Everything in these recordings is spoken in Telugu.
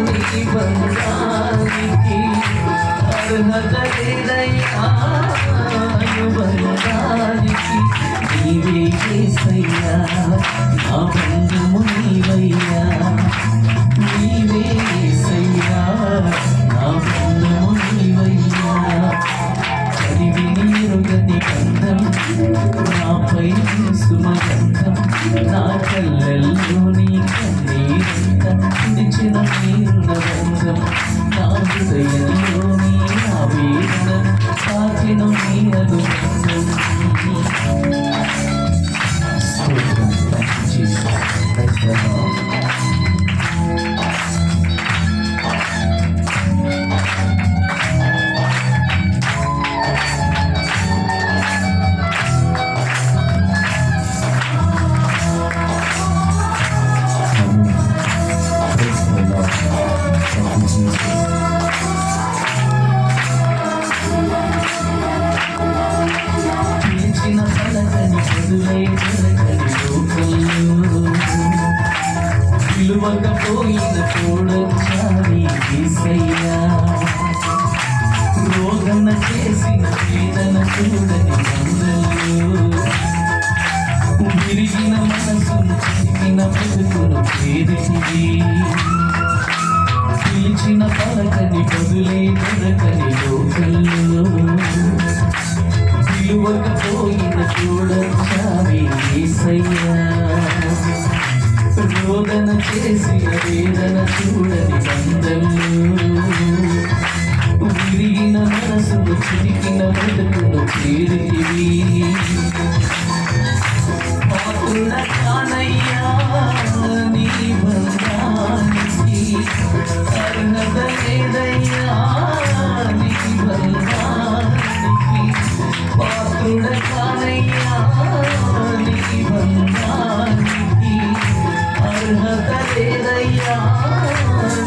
నీ బంధానికి అర్హత లేదయ్యా, అనుబంధానికి నీవే యేసయ్యా, నా బంధము నీవయ్యా, నీవే యేసయ్యా, నా బంధము నీవయ్యా. చదివి నీరుగని గంధం నాపై సుమగంధం, నా కళ్ళల్లో నీ కన్నీరంత నిలిచిన నీరుల బంధం, నా హృదయంలో నీ ఆవేదన తాకిన నీ అనుబంధం. పిలిచిన పలకని బదులై దొరకని లోకంలో పిలువకపోయిన తోడొచ్చావి యేసయ్యా, రోగన చేసిన వేదన చూడని బంధంలో విరిగిన మనసును చిరిగిన బ్రతుకును చేరితివి. పిలిచిన పలకని బదులై దొరకని లోకంలో పిలువకపోయిన చూడొచ్చావి యేసయ్యా, రోదన చేసిన వేదన చూడని బంధంలో విరిగిన మనసును చిరిగిన బ్రతుకును చేరితివి. పాత్రుడ కానయ్యా నీ బంధానికి అర్హత లేదయ్యా, నీ బంధానికి పాత్రుడ కానయ్యా, నీ బంధానికి అర్హత లేదయ్యా,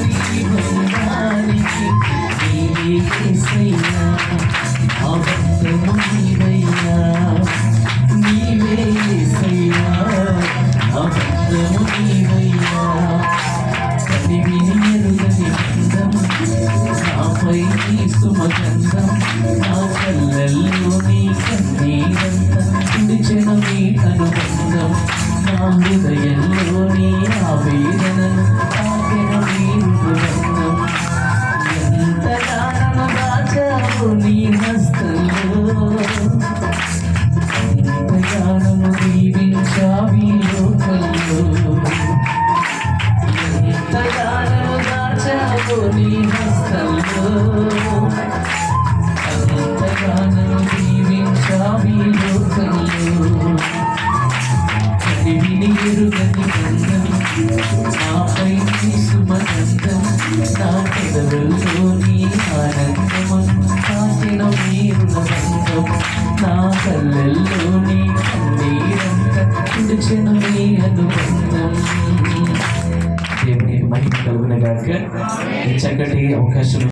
నీ బంధానికి నీవే యేసయ్యా, నా బంధము నీవయ్యా, నీవే యేసయ్యా, నా బంధము నీవయ్యా. చదివి ఎరుగని గంధం నాపై నీ సుమగంధం, నా కళ్ళల్లో నీ కన్నీరంత నిలిచిన నీ అనుబంధం, నా హృదయంలో నీ ఆవేదనను తాకిన నీ మృదుబంధం. ఎంతగానో దాచావు నీ హస్తంలో, ఎంతగానో దీవించావి లోకంలో, ఎంతగానో దాచావు నీ హస్తంలో, ఎంతగానో దీవించావి లోకంలో. చదివిని ఎరుగని గంధం నాపై నీ సుమగంధం, నా పెదవుల్లో నీ ఆనందమను తాకిన నీరుల బంధం, నా కళ్ళల్లో నీ కన్నీరంత తుడిచిన నీ అనుబంధం. దేవునికి మహిమ కలుగునగాక. ఈ చక్కటి అవకాశం